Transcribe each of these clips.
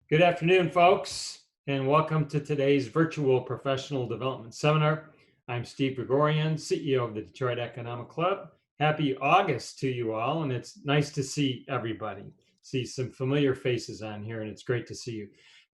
Good afternoon, folks, and welcome to today's virtual professional development seminar. I'm Steve Gregorian, CEO of the Detroit Economic Club. Happy August to you all, and it's nice to see everybody. See some familiar faces on here, and it's great to see you.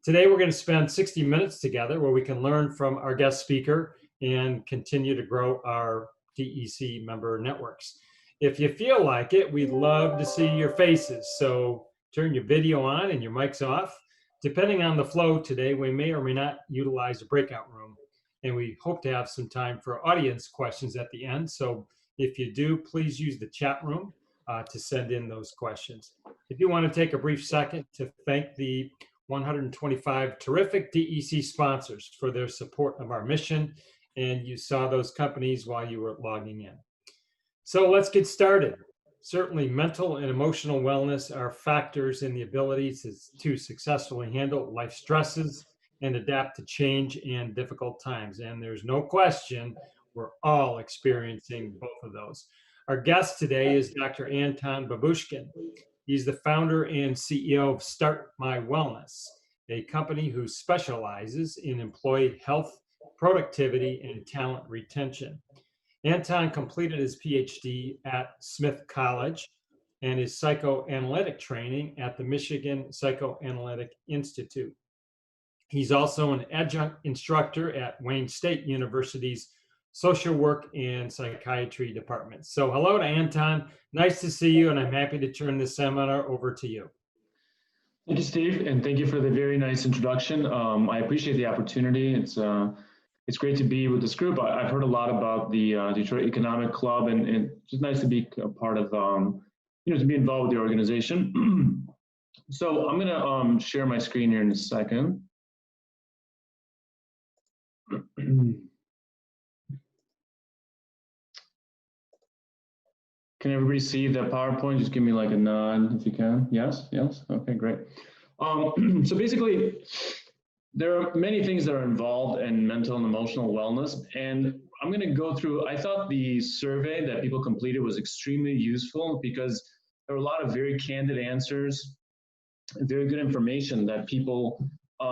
Today, we're going to spend 60 minutes together where we can learn from our guest speaker and continue to grow our DEC member networks. If you feel like it, we'd love to see your faces. So turn your video on and your mics off. Depending on the flow today, we may or may not utilize a breakout room, and we hope to have some time for audience questions at the end. So if you do, please use the chat room to send in those questions. I do want to take a brief second to thank the 125 terrific DEC sponsors for their support of our mission, and you saw those companies while you were logging in. So let's get started. Certainly, mental and emotional wellness are factors in the ability to successfully handle life stresses and adapt to change and difficult times. And there's no question we're all experiencing both of those. Our guest today is Dr. Anton Babushkin. He's the founder and CEO of Start My Wellness, a company who specializes in employee health, productivity, and talent retention. Anton completed his PhD at Smith College and his psychoanalytic training at the Michigan Psychoanalytic Institute. He's also an adjunct instructor at Wayne State University's Social Work and Psychiatry Department. So hello to Anton. Nice to see you, and I'm happy to turn this seminar over to you. Thank you, Steve, and thank you for the very nice introduction. I appreciate the opportunity. It's great to be with this group. I've heard a lot about the Detroit Economic Club, and it's just nice to be a part of, to be involved with the organization. So I'm going to share my screen here in a second. Can everybody see the PowerPoint? Just give me like a nod if you can. Yes, yes. Okay, great. So basically, there are many things that are involved in mental and emotional wellness, and I'm going to go through. I thought the survey that people completed was extremely useful because there were a lot of very candid answers, very good information that people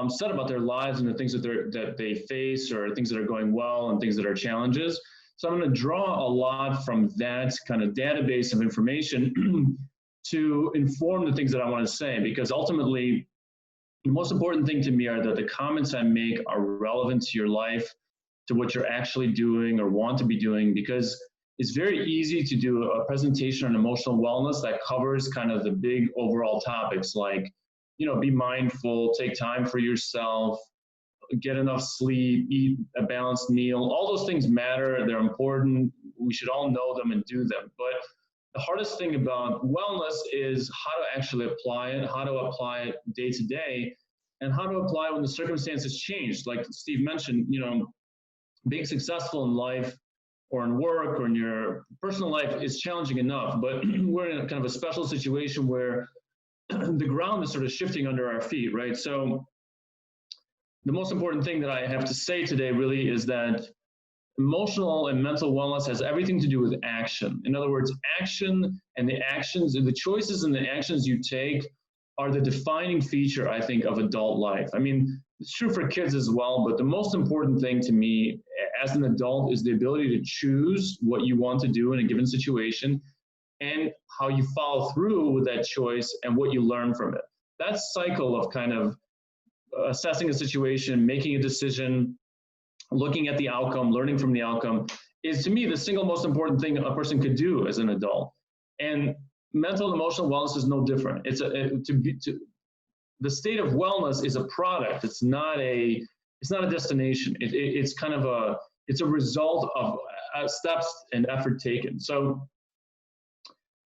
said about their lives and the things that they face, or things that are going well and things that are challenges. So I'm going to draw a lot from that kind of database of information to inform the things that I want to say, because ultimately, the most important thing to me are that the comments I make are relevant to your life, to what you're actually doing or want to be doing, because it's very easy to do a presentation on emotional wellness that covers kind of the big overall topics like, be mindful, take time for yourself, get enough sleep, eat a balanced meal. All those things matter. They're important. We should all know them and do them. But the hardest thing about wellness is how to actually apply it, how to apply it day to day, and how to apply it when the circumstances change. Like Steve mentioned, being successful in life or in work or in your personal life is challenging enough, but we're in a kind of a special situation where the ground is sort of shifting under our feet, right? So the most important thing that I have to say today really is that emotional and mental wellness has everything to do with action. In other words, action and the choices and the actions you take are the defining feature, I think, of adult life. I mean, it's true for kids as well, but the most important thing to me as an adult is the ability to choose what you want to do in a given situation and how you follow through with that choice and what you learn from it. That cycle of kind of assessing a situation, making a decision, looking at the outcome, learning from the outcome is, to me, the single most important thing a person could do as an adult. And mental and emotional wellness is no different. The state of wellness is a product. It's not a destination. It's kind of a result of steps and effort taken. So,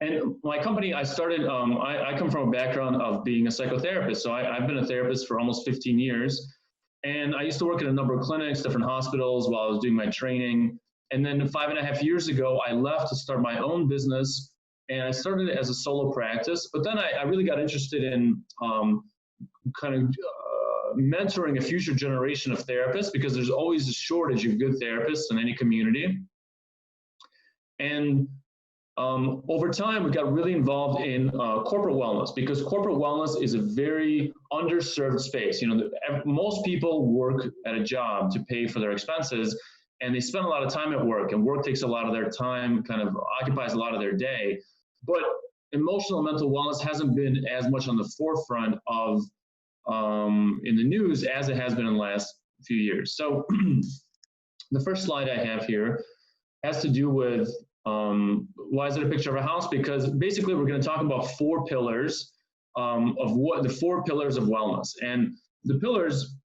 and my company, I started, I come from a background of being a psychotherapist. So I've been a therapist for almost 15 years. And I used to work at a number of clinics, different hospitals while I was doing my training. And then 5.5 years ago, I left to start my own business. And I started it as a solo practice. But then I really got interested in mentoring a future generation of therapists, because there's always a shortage of good therapists in any community. And Over time, we got really involved in corporate wellness, because corporate wellness is a very underserved space. You know, most people work at a job to pay for their expenses, and they spend a lot of time at work, and work takes a lot of their time, kind of occupies a lot of their day. But emotional and mental wellness hasn't been as much on the forefront of in the news as it has been in the last few years. So the first slide I have here has to do with why is it a picture of a house? Because basically we're going to talk about 4 pillars of what the 4 pillars of wellness. And the pillars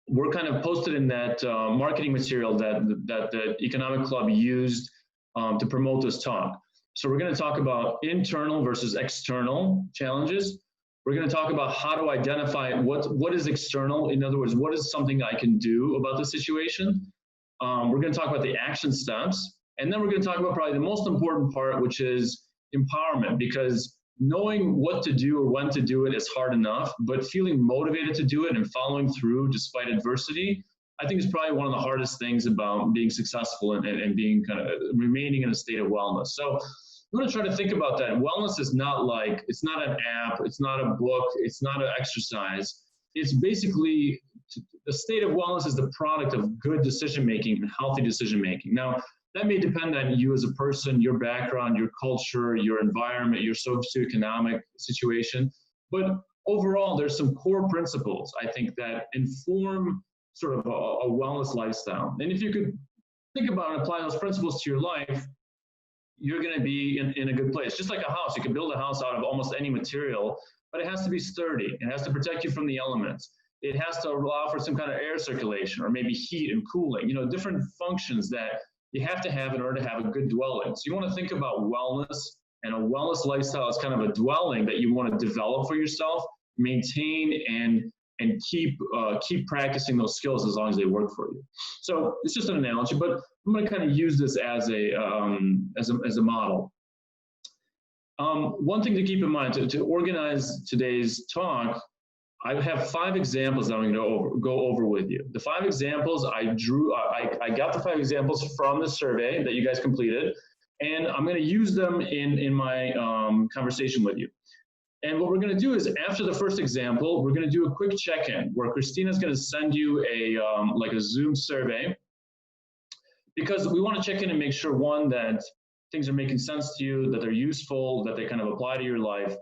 were kind of posted in that marketing material that the Economic Club used to promote this talk. So we're going to talk about internal versus external challenges. We're going to talk about how to identify what is external. In other words, what is something I can do about the situation? We're going to talk about the action steps. And then we're going to talk about probably the most important part, which is empowerment, because knowing what to do or when to do it is hard enough, but feeling motivated to do it and following through despite adversity, I think is probably one of the hardest things about being successful and being kind of remaining in a state of wellness. So I'm going to try to think about that. Wellness is not like, it's not an app, it's not a book, it's not an exercise. It's basically, the state of wellness is the product of good decision-making and healthy decision-making. Now, that may depend on you as a person, your background, your culture, your environment, your socioeconomic situation. But overall, there's some core principles, I think, that inform sort of a wellness lifestyle. And if you could think about and apply those principles to your life, you're going to be in a good place. Just like a house, you can build a house out of almost any material, but it has to be sturdy. It has to protect you from the elements. It has to allow for some kind of air circulation or maybe heat and cooling, you know, different functions that you have to have in order to have a good dwelling. So you want to think about wellness, and a wellness lifestyle is kind of a dwelling that you want to develop for yourself, maintain, and keep practicing those skills as long as they work for you. So it's just an analogy, but I'm going to kind of use this as a model. One thing to keep in mind to organize today's talk, I have 5 examples that I'm going to go over with you. The 5 examples I got the 5 examples from the survey that you guys completed, and I'm going to use them in my conversation with you. And what we're going to do is, after the first example, we're going to do a quick check-in where Christina's going to send you like a Zoom survey, because we want to check in and make sure, one, that things are making sense to you, that they're useful, that they kind of apply to your life.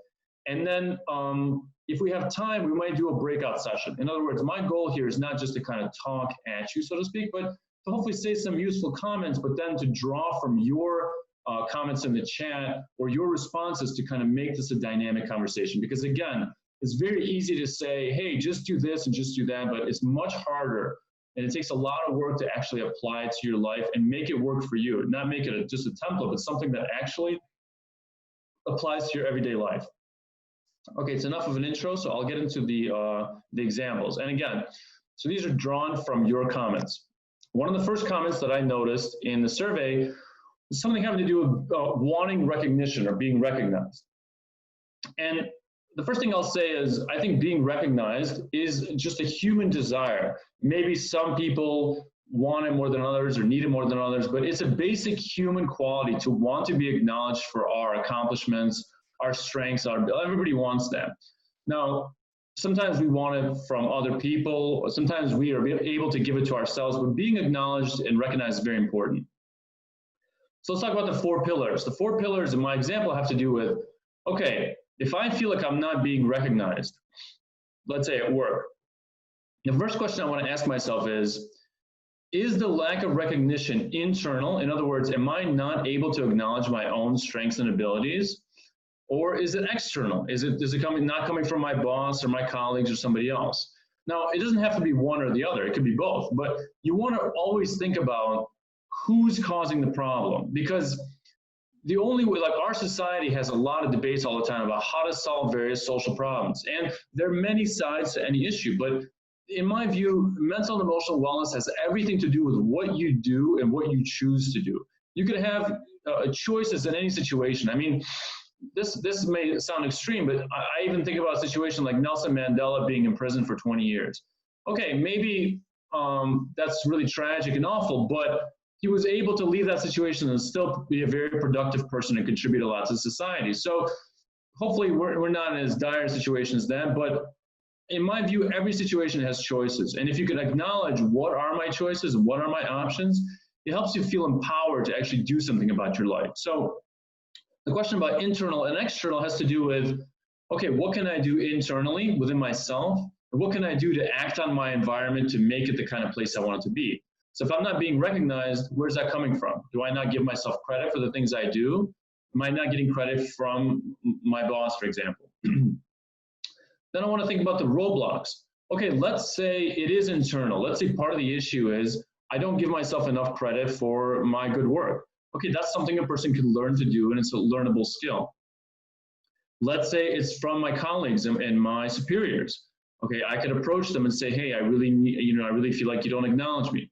And then if we have time, we might do a breakout session. In other words, my goal here is not just to kind of talk at you, so to speak, but to hopefully say some useful comments, but then to draw from your comments in the chat or your responses to kind of make this a dynamic conversation. Because again, it's very easy to say, hey, just do this and just do that, but it's much harder. And it takes a lot of work to actually apply it to your life and make it work for you, not make it just a template, but something that actually applies to your everyday life. Okay, it's enough of an intro, so I'll get into the examples. And again, so these are drawn from your comments. One of the first comments that I noticed in the survey was something having to do with wanting recognition or being recognized. And the first thing I'll say is, I think being recognized is just a human desire. Maybe some people want it more than others or need it more than others, but it's a basic human quality to want to be acknowledged for our accomplishments, our strengths. Everybody wants that. Now, sometimes we want it from other people, or sometimes we are able to give it to ourselves, but being acknowledged and recognized is very important. So let's talk about the 4 pillars. The 4 pillars in my example have to do with, okay, if I feel like I'm not being recognized, let's say at work, the first question I want to ask myself is the lack of recognition internal? In other words, am I not able to acknowledge my own strengths and abilities? Or is it external? Is it not coming from my boss or my colleagues or somebody else? Now, it doesn't have to be one or the other. It could be both. But you want to always think about who's causing the problem. Because the only way, like our society has a lot of debates all the time about how to solve various social problems. And there are many sides to any issue. But in my view, mental and emotional wellness has everything to do with what you do and what you choose to do. You could have choices in any situation. I mean, this may sound extreme, but I even think about a situation like Nelson Mandela being in prison for 20 years. Okay, maybe that's really tragic and awful, but he was able to leave that situation and still be a very productive person and contribute a lot to society. So hopefully we're not in as dire a situation as that, but in my view, every situation has choices. And if you can acknowledge what are my choices and what are my options, it helps you feel empowered to actually do something about your life. So the question about internal and external has to do with, okay, what can I do internally within myself? And what can I do to act on my environment to make it the kind of place I want it to be? So if I'm not being recognized, where's that coming from? Do I not give myself credit for the things I do? Am I not getting credit from my boss, for example? Then I want to think about the roadblocks. Okay, let's say it is internal. Let's say part of the issue is I don't give myself enough credit for my good work. Okay, that's something a person can learn to do, and it's a learnable skill. Let's say it's from my colleagues and my superiors. Okay, I could approach them and say, hey, I really feel like you don't acknowledge me.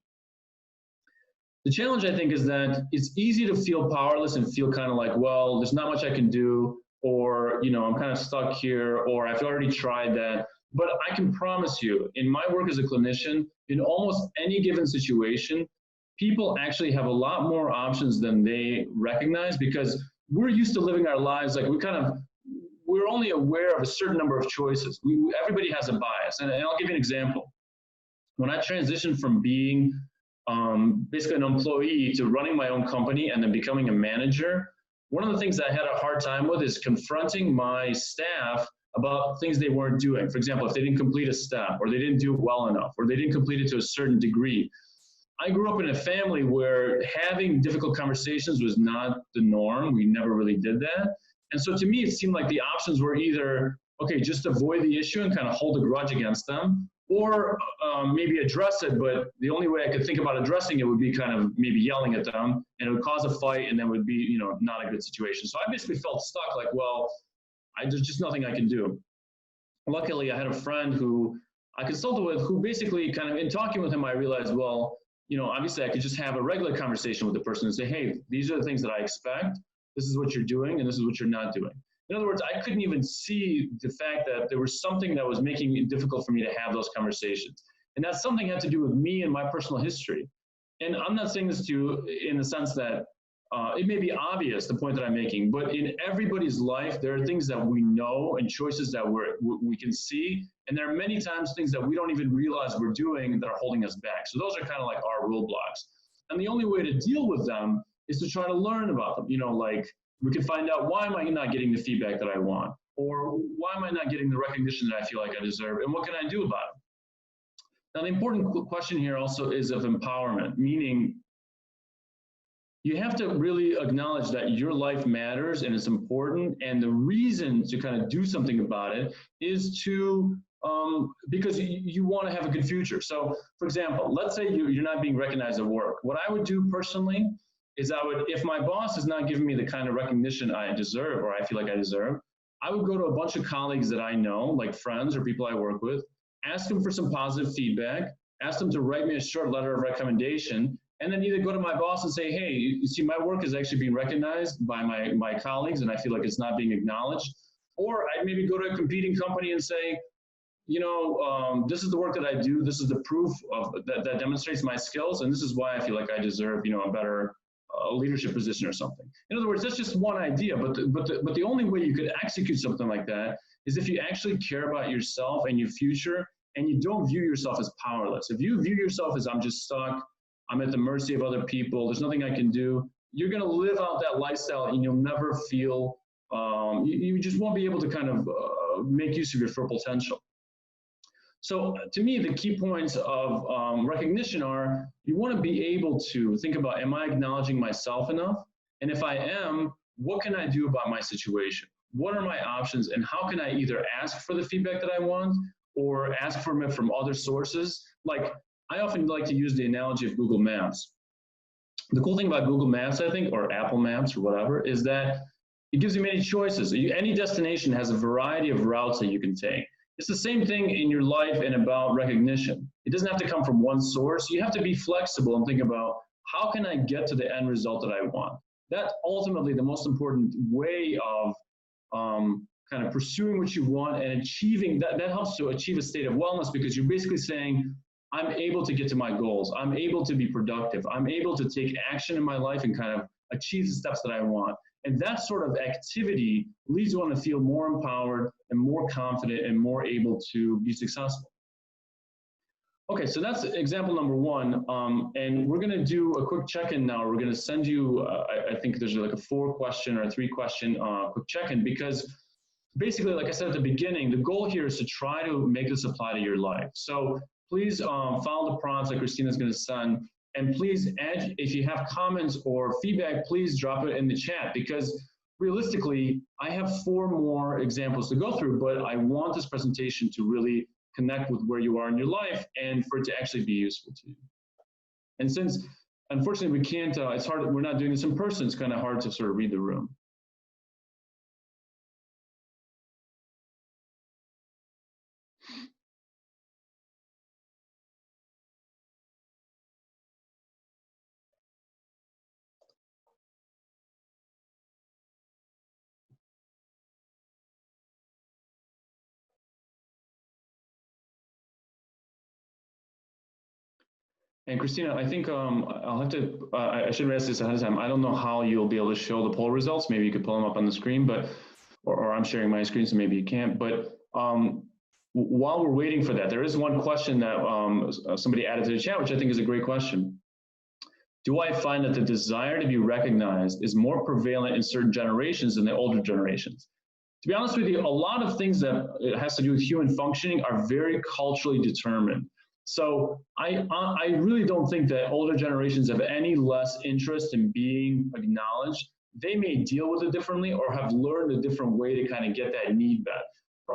The challenge, I think, is that it's easy to feel powerless and feel kind of like, well, there's not much I can do, or, I'm kind of stuck here, or I've already tried that. But I can promise you, in my work as a clement, in almost any given situation, people actually have a lot more options than they recognize, because we're used to living our lives like we're only aware of a certain number of choices. Everybody has a bias. And I'll give you an example. When I transitioned from being basically an employee to running my own company and then becoming a manager, one of the things I had a hard time with is confronting my staff about things they weren't doing. For example, if they didn't complete a step, or they didn't do it well enough, or they didn't complete it to a certain degree. I grew up in a family where having difficult conversations was not the norm. We never really did that. And so to me, it seemed like the options were either, okay, just avoid the issue and kind of hold a grudge against them, or maybe address it, but the only way I could think about addressing it would be kind of maybe yelling at them, and it would cause a fight, and that would be, not a good situation. So I basically felt stuck, like, well, there's just nothing I can do. Luckily, I had a friend who I consulted with who basically kind of, in talking with him, I realized, well, obviously I could just have a regular conversation with the person and say, hey, these are the things that I expect. This is what you're doing, and this is what you're not doing. In other words, I couldn't even see the fact that there was something that was making it difficult for me to have those conversations. And that something had to do with me and my personal history. And I'm not saying this to you in the sense that it may be obvious, the point that I'm making, but in everybody's life, there are things that we know and choices that we can see. And there are many times things that we don't even realize we're doing that are holding us back. So those are kind of like our roadblocks. And the only way to deal with them is to try to learn about them. Like we can find out, why am I not getting the feedback that I want? Or why am I not getting the recognition that I feel like I deserve? And what can I do about it? Now, the important question here also is of empowerment, meaning you have to really acknowledge that your life matters and it's important. And the reason to kind of do something about it is to, because you want to have a good future. So for example, let's say you're not being recognized at work. What I would do personally is if my boss is not giving me the kind of recognition I deserve, or I feel like I deserve, I would go to a bunch of colleagues that I know, like friends or people I work with, ask them for some positive feedback, ask them to write me a short letter of recommendation, and then either go to my boss and say, hey, you see, my work is actually being recognized by my colleagues, and I feel like it's not being acknowledged. Or I'd maybe go to a competing company and say, this is the work that I do. This is the proof of that demonstrates my skills, and this is why I feel like I deserve, a better leadership position or something. In other words, that's just one idea, but the only way you could execute something like that is if you actually care about yourself and your future, and you don't view yourself as powerless. If you view yourself as, I'm just stuck, I'm at the mercy of other people, there's nothing I can do, you're going to live out that lifestyle, and you'll never feel, you just won't be able to kind of make use of your full potential. So to me, the key points of recognition are, you want to be able to think about, am I acknowledging myself enough? And if I am, what can I do about my situation? What are my options? And how can I either ask for the feedback that I want, or ask for it from other sources? Like, I often like to use the analogy of Google Maps. The cool thing about Google Maps, I think, or Apple Maps or whatever, is that it gives you many choices. Any destination has a variety of routes that you can take. It's the same thing in your life and about recognition. It doesn't have to come from one source. You have to be flexible and think about, how can I get to the end result that I want? That's ultimately the most important way of kind of pursuing what you want and achieving that. That helps to achieve a state of wellness, because you're basically saying, I'm able to get to my goals. I'm able to be productive. I'm able to take action in my life and kind of achieve the steps that I want. And that sort of activity leads one to feel more empowered and more confident and more able to be successful. Okay, so that's example number one. And we're gonna do a quick check-in now. We're gonna send you, I think there's like a 4-question or a 3-question quick check-in, because basically, like I said at the beginning, the goal here is to try to make this apply to your life. So please follow the prompts that Christina's gonna send, and please add, if you have comments or feedback, please drop it in the chat, because realistically, I have 4 more examples to go through, but I want this presentation to really connect with where you are in your life and for it to actually be useful to you. And since, unfortunately, we can't, it's hard, we're not doing this in person, it's kind of hard to sort of read the room. And Christina, I think I'll have to, I should have asked this ahead of time. I don't know how you'll be able to show the poll results. Maybe you could pull them up on the screen, but, or I'm sharing my screen, so maybe you can't. But while we're waiting for that, there is one question that somebody added to the chat, which I think is a great question. Do I find that the desire to be recognized is more prevalent in certain generations than the older generations? To be honest with you, a lot of things that it has to do with human functioning are very culturally determined. So I really don't think that older generations have any less interest in being acknowledged. They may deal with it differently or have learned a different way to kind of get that need met.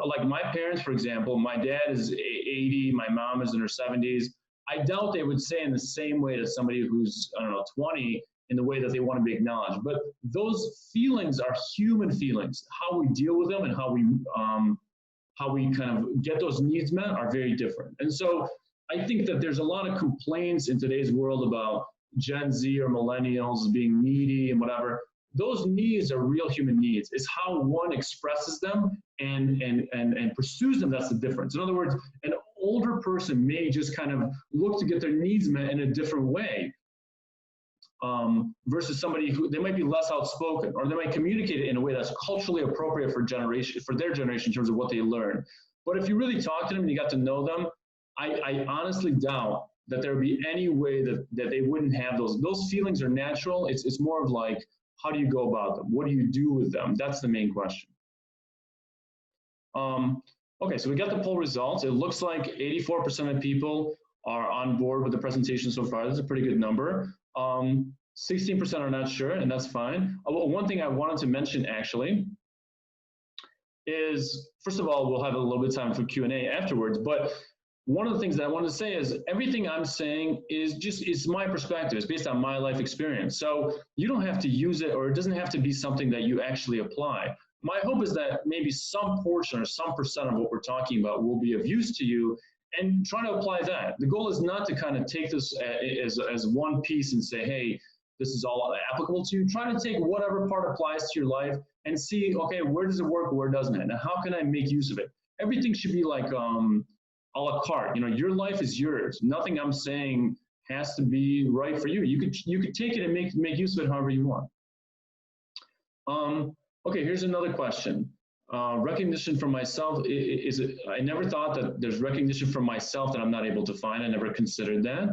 Like my parents, for example, my dad is 80, my mom is in her 70s. I doubt they would say in the same way to somebody who's, I don't know, 20, in the way that they want to be acknowledged. But those feelings are human feelings. How we deal with them and how we kind of get those needs met are very different. And so I think that there's a lot of complaints in today's world about Gen Z or millennials being needy and whatever. Those needs are real human needs. It's how one expresses them and pursues them that's the difference. In other words, an older person may just kind of look to get their needs met in a different way versus somebody who, they might be less outspoken, or they might communicate it in a way that's culturally appropriate for their generation in terms of what they learn. But if you really talk to them and you got to know them, I honestly doubt that there would be any way that they wouldn't have those. Those feelings are natural. It's more of like, how do you go about them? What do you do with them? That's the main question. Okay, so we got the poll results. It looks like 84% of people are on board with the presentation so far. That's a pretty good number. 16% are not sure, and that's fine. One thing I wanted to mention actually is, first of all, we'll have a little bit of time for Q&A afterwards, but one of the things that I wanted to say is everything I'm saying is it's my perspective. It's based on my life experience. So you don't have to use it, or it doesn't have to be something that you actually apply. My hope is that maybe some portion or some percent of what we're talking about will be of use to you, and try to apply that. The goal is not to kind of take this as one piece and say, hey, this is all applicable to you. Try to take whatever part applies to your life and see, okay, where does it work, where doesn't it? And how can I make use of it? Everything should be like a la carte. You know, your life is yours. Nothing I'm saying has to be right for you. You could take it and make use of it however you want. Okay, here's another question. Recognition from myself, I never thought that there's recognition from myself that I'm not able to find. I never considered that.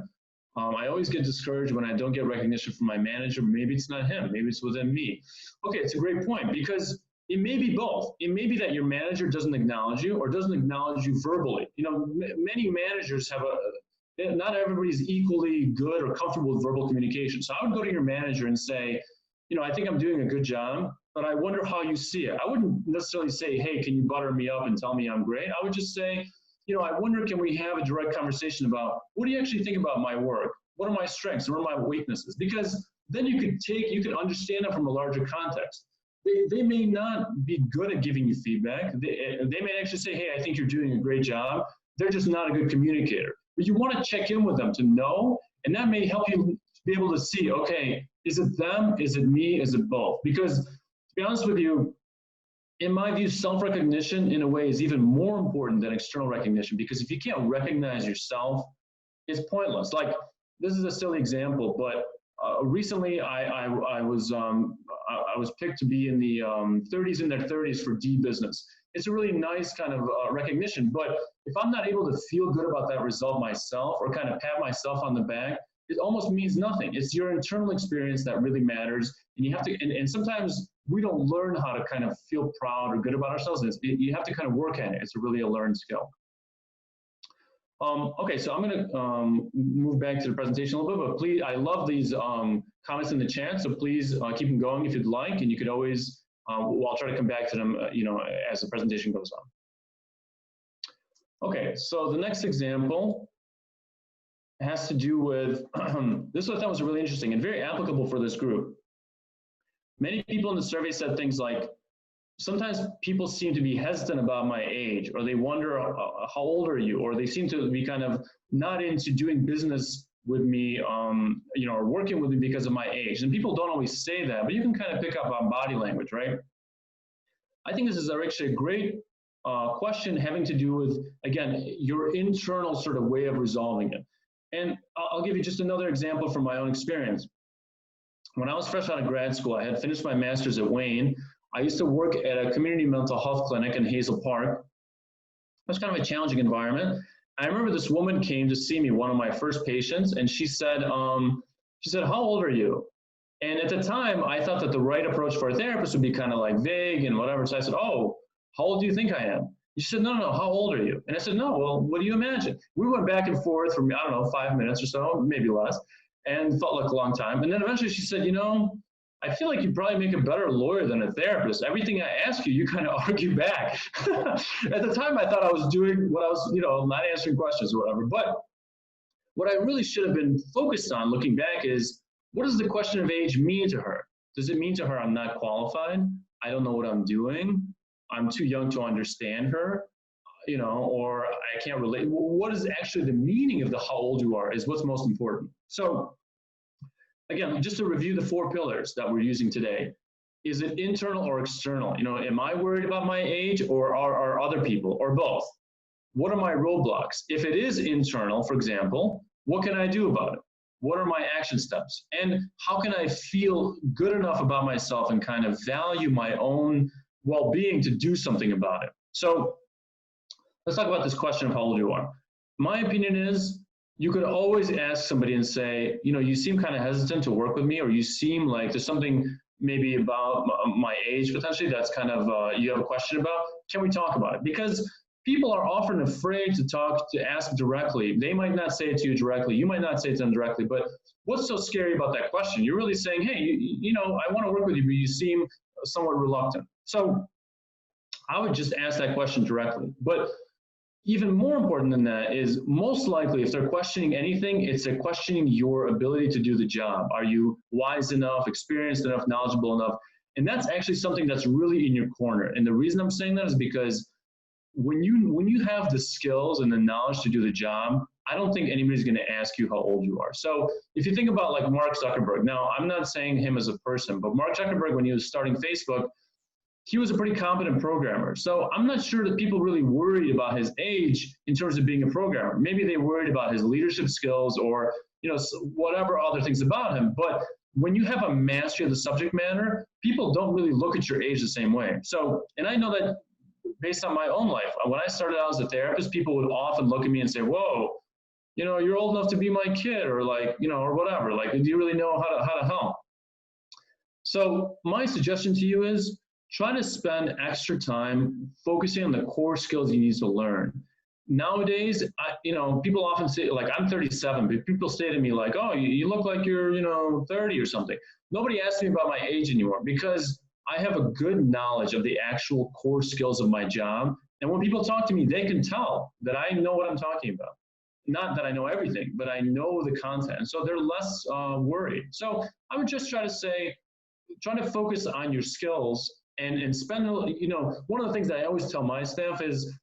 I always get discouraged when I don't get recognition from my manager. Maybe it's not him, maybe it's within me. Okay, it's a great point, because it may be both. It may be that your manager doesn't acknowledge you or doesn't acknowledge you verbally. You know, many managers have not everybody's equally good or comfortable with verbal communication. So I would go to your manager and say, you know, I think I'm doing a good job, but I wonder how you see it. I wouldn't necessarily say, hey, can you butter me up and tell me I'm great? I would just say, you know, I wonder, can we have a direct conversation about, what do you actually think about my work? What are my strengths? What are my weaknesses? Because then you could understand it from a larger context. They may not be good at giving you feedback. They may actually say, hey, I think you're doing a great job. They're just not a good communicator. But you want to check in with them to know, and that may help you be able to see, okay, is it them? Is it me? Is it both? Because to be honest with you, in my view, self-recognition in a way is even more important than external recognition, because if you can't recognize yourself, it's pointless. Like, this is a silly example, but recently I was picked to be in the 30s in their 30s for D business. It's a really nice kind of recognition, but if I'm not able to feel good about that result myself or kind of pat myself on the back, it almost means nothing. It's your internal experience that really matters, and you have to. And sometimes we don't learn how to kind of feel proud or good about ourselves. You have to kind of work at it. It's really a learned skill. Okay, so I'm going to move back to the presentation a little bit, but please, I love these comments in the chat, so please keep them going if you'd like, and you could always, well, I'll try to come back to them, as the presentation goes on. Okay, so the next example has to do with, this I thought was really interesting and very applicable for this group. Many people in the survey said things like, sometimes people seem to be hesitant about my age, or they wonder, how old are you? Or they seem to be kind of not into doing business with me, or working with me because of my age. And people don't always say that, but you can kind of pick up on body language, right? I think this is actually a great question having to do with, again, your internal sort of way of resolving it. And I'll give you just another example from my own experience. When I was fresh out of grad school, I had finished my master's at Wayne. I used to work at a community mental health clinic in Hazel Park. It was kind of a challenging environment. I remember this woman came to see me, one of my first patients, and she said, how old are you? And at the time, I thought that the right approach for a therapist would be kind of like vague and whatever. So I said, oh, how old do you think I am? She said, no, how old are you? And I said, no, well, what do you imagine? We went back and forth for, I don't know, 5 minutes or so, maybe less, and felt like a long time. And then eventually she said, I feel like you probably make a better lawyer than a therapist. Everything I ask you, you kind of argue back. At the time, I thought I was doing what I was, not answering questions or whatever. But what I really should have been focused on looking back is, what does the question of age mean to her? Does it mean to her I'm not qualified? I don't know what I'm doing. I'm too young to understand her, or I can't relate. What is actually the meaning of the how old you are is what's most important. So again, just to review the 4 pillars that we're using today, is it internal or external? Am I worried about my age, or are other people, or both? What are my roadblocks? If it is internal, for example, what can I do about it? What are my action steps? And how can I feel good enough about myself and kind of value my own well-being to do something about it? So let's talk about this question of how old you are. My opinion is, you could always ask somebody and say, you seem kind of hesitant to work with me, or you seem like there's something maybe about my age potentially that's kind of, you have a question about. Can we talk about it? Because people are often afraid to ask directly. They might not say it to you directly. You might not say it to them directly, but what's so scary about that question? You're really saying, hey, I want to work with you, but you seem somewhat reluctant. So I would just ask that question directly. But even more important than that is, most likely, if they're questioning anything, it's a questioning your ability to do the job. Are you wise enough, experienced enough, knowledgeable enough? And that's actually something that's really in your corner. And the reason I'm saying that is because when you have the skills and the knowledge to do the job, I don't think anybody's going to ask you how old you are. So if you think about like Mark Zuckerberg, now I'm not saying him as a person, but Mark Zuckerberg, when he was starting Facebook, he was a pretty competent programmer. So I'm not sure that people really worried about his age in terms of being a programmer. Maybe they worried about his leadership skills or, whatever other things about him. But when you have a mastery of the subject matter, people don't really look at your age the same way. So, and I know that based on my own life, when I started out as a therapist, people would often look at me and say, whoa, you're old enough to be my kid, or like, or whatever. Like, do you really know how to help? So my suggestion to you is, try to spend extra time focusing on the core skills you need to learn. Nowadays, people often say, like, I'm 37, but people say to me like, oh, you look like you're, 30 or something. Nobody asks me about my age anymore, because I have a good knowledge of the actual core skills of my job. And when people talk to me, they can tell that I know what I'm talking about. Not that I know everything, but I know the content. So they're less worried. So I would just try to focus on your skills and spend, one of the things that I always tell my staff is,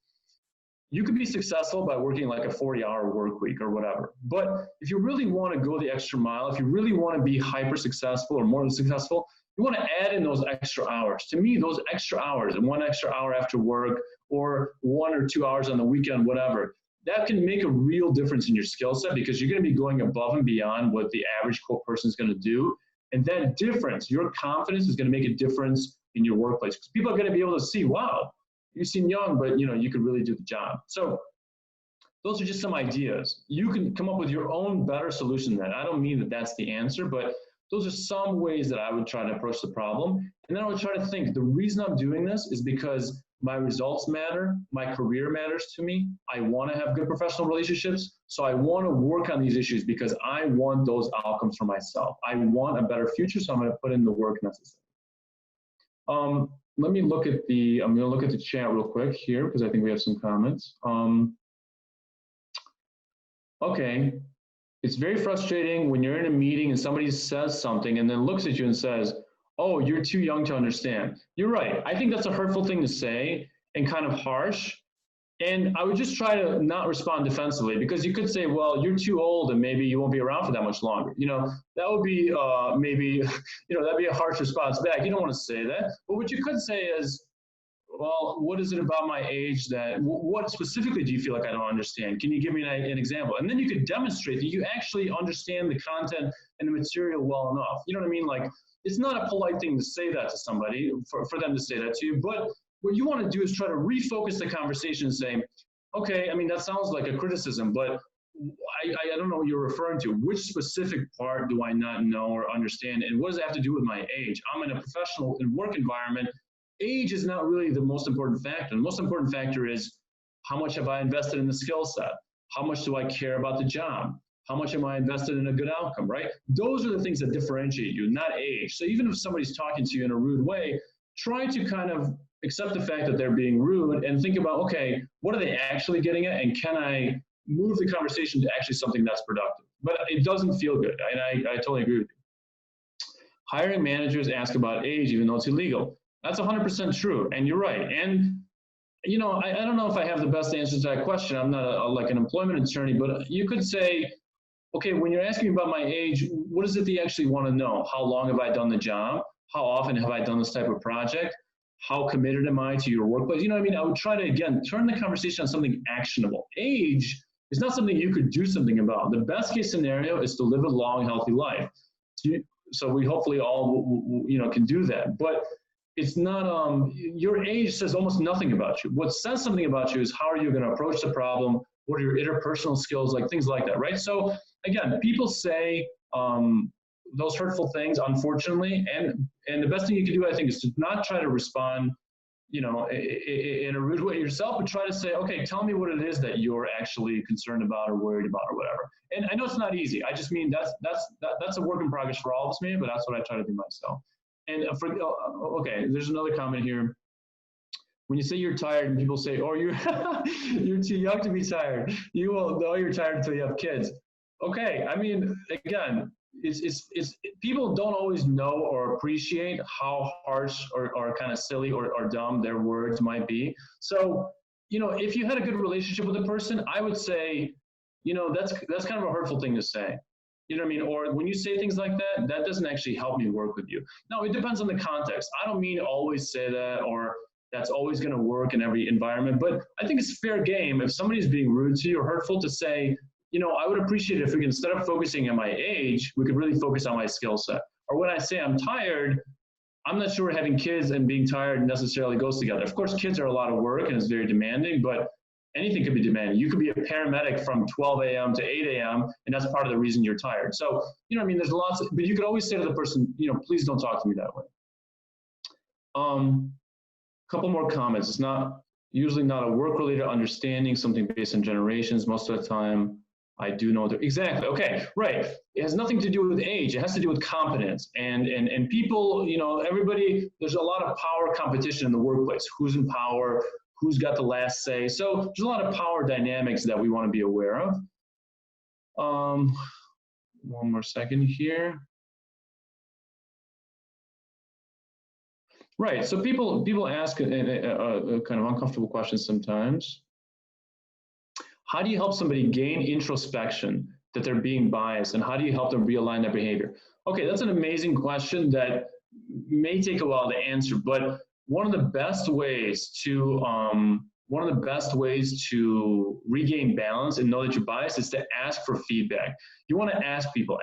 you could be successful by working like a 40-hour work week or whatever. But if you really want to go the extra mile, if you really want to be hyper successful or more successful, you want to add in those extra hours. To me, those extra hours, and 1 extra hour after work, or 1 or 2 hours on the weekend, whatever, that can make a real difference in your skill set, because you're going to be going above and beyond what the average quote person is going to do. And that difference, your confidence, is going to make a difference in your workplace, because people are going to be able to see, wow, you seem young, but you could really do the job. So those are just some ideas. You can come up with your own better solution than that. I don't mean that that's the answer, but those are some ways that I would try to approach the problem. And then I would try to think, the reason I'm doing this is because my results matter, my career matters to me, I want to have good professional relationships, so I want to work on these issues because I want those outcomes for myself. I want a better future, so I'm going to put in the work necessary. Let me look at I'm going to look at the chat real quick here, because I think we have some comments. Okay, it's very frustrating when you're in a meeting and somebody says something and then looks at you and says, oh, you're too young to understand. You're right. I think that's a hurtful thing to say and kind of harsh. And I would just try to not respond defensively, because you could say, well, you're too old and maybe you won't be around for that much longer. That would be maybe, that'd be a harsh response back. You don't want to say that. But what you could say is, well, what is it about my age what specifically do you feel like I don't understand? Can you give me an example? And then you could demonstrate that you actually understand the content and the material well enough. You know what I mean? Like, it's not a polite thing to say that to somebody, for them to say that to you, but what you want to do is try to refocus the conversation and say, okay, I mean, that sounds like a criticism, but I don't know what you're referring to. Which specific part do I not know or understand? And what does it have to do with my age? I'm in a professional and work environment. Age is not really the most important factor. The most important factor is, how much have I invested in the skill set? How much do I care about the job? How much am I invested in a good outcome, right? Those are the things that differentiate you, not age. So even if somebody's talking to you in a rude way, try to kind of accept the fact that they're being rude and think about, okay, what are they actually getting at? And can I move the conversation to actually something that's productive? But it doesn't feel good, and I totally agree with you. Hiring managers ask about age even though it's illegal. That's 100% true, and you're right. And I don't know if I have the best answers to that question. I'm not like an employment attorney, but you could say, okay, when you're asking about my age, what is it that you actually want to know? How long have I done the job? How often have I done this type of project? How committed am I to your workplace? You know what I mean? I would try to, again, turn the conversation on something actionable. Age is not something you could do something about. The best case scenario is to live a long, healthy life. So we hopefully all, can do that. But it's not, your age says almost nothing about you. What says something about you is, how are you going to approach the problem? What are your interpersonal skills, like things like that, right? So again, people say those hurtful things, unfortunately, and the best thing you can do, I think, is to not try to respond, in a rude way yourself, but try to say, okay, tell me what it is that you're actually concerned about or worried about or whatever. And I know it's not easy. I just mean that's a work in progress for all of us, maybe, but that's what I try to do myself. And okay, there's another comment here. When you say you're tired and people say, oh, you're too young to be tired, you won't know you're tired until you have kids. Okay, I mean, again, it's people don't always know or appreciate how harsh or kind of silly or dumb their words might be. So, if you had a good relationship with a person, I would say, that's kind of a hurtful thing to say. You know what I mean? Or when you say things like that, that doesn't actually help me work with you. No, it depends on the context. I don't mean to always say that, or that's always going to work in every environment. But I think it's fair game if somebody's being rude to you or hurtful to say, I would appreciate it if we could, instead of focusing on my age, we could really focus on my skill set. Or when I say I'm tired, I'm not sure having kids and being tired necessarily goes together. Of course, kids are a lot of work and it's very demanding, but anything could be demanding. You could be a paramedic from 12 a.m. to 8 a.m., and that's part of the reason you're tired. So, there's lots of, but you could always say to the person, please don't talk to me that way. Couple more comments. It's usually not a work-related understanding, something based on generations. Most of the time, I do know that. Exactly. Okay. Right. It has nothing to do with age. It has to do with competence. And people, everybody, there's a lot of power competition in the workplace. Who's in power? Who's got the last say? So there's a lot of power dynamics that we want to be aware of. One more second here. Right. So people ask a kind of uncomfortable questions sometimes. How do you help somebody gain introspection that they're being biased, and how do you help them realign their behavior? Okay, that's an amazing question that may take a while to answer, but one of the best ways to one of the best ways to regain balance and know that you're biased is to ask for feedback. You want to ask people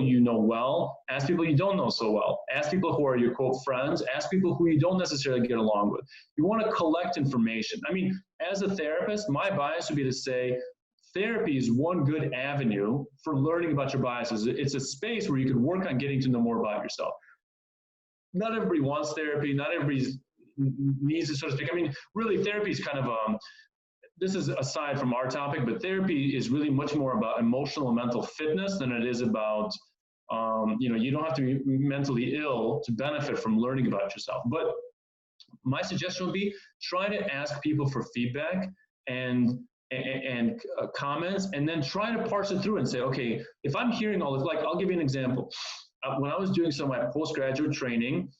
you know well, ask people you don't know so well, ask people who are your quote friends, ask people who you don't necessarily get along with. You want to collect information. I mean, as a therapist, my bias would be to say, therapy is one good avenue for learning about your biases. It's a space where you can work on getting to know more about yourself. Not everybody wants therapy. Not everybody needs it, so to speak. I mean, really, therapy is kind of this is aside from our topic, but therapy is really much more about emotional and mental fitness than it is about, you don't have to be mentally ill to benefit from learning about yourself. But my suggestion would be try to ask people for feedback and comments, and then try to parse it through and say, okay, if I'm hearing all this, like, I'll give you an example. When I was doing some of my postgraduate training,